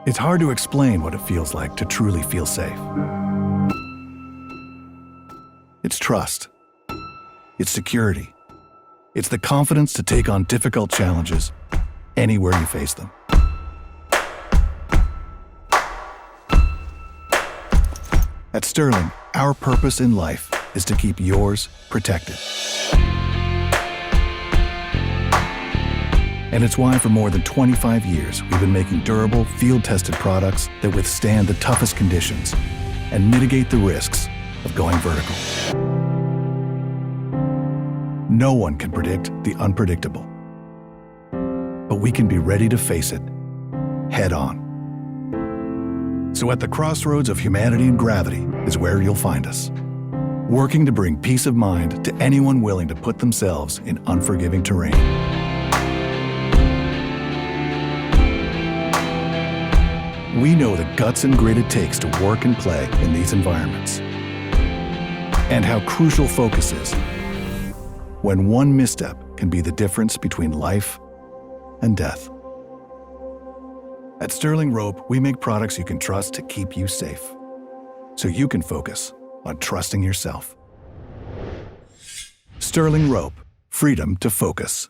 It's hard to explain what it feels like to truly feel safe. It's trust. It's security. It's the confidence to take on difficult challenges anywhere you face them. At Sterling, our purpose in life is to keep yours protected. And it's why for more than 25 years, we've been making durable, field-tested products that withstand the toughest conditions and mitigate the risks of going vertical. No one can predict the unpredictable, but we can be ready to face it head on. So at the crossroads of humanity and gravity is where you'll find us, working to bring peace of mind to anyone willing to put themselves in unforgiving terrain. We know the guts and grit it takes to work and play in these environments, and how crucial focus is when one misstep can be the difference between life and death. At Sterling Rope, we make products you can trust to keep you safe, so you can focus on trusting yourself. Sterling Rope, freedom to focus.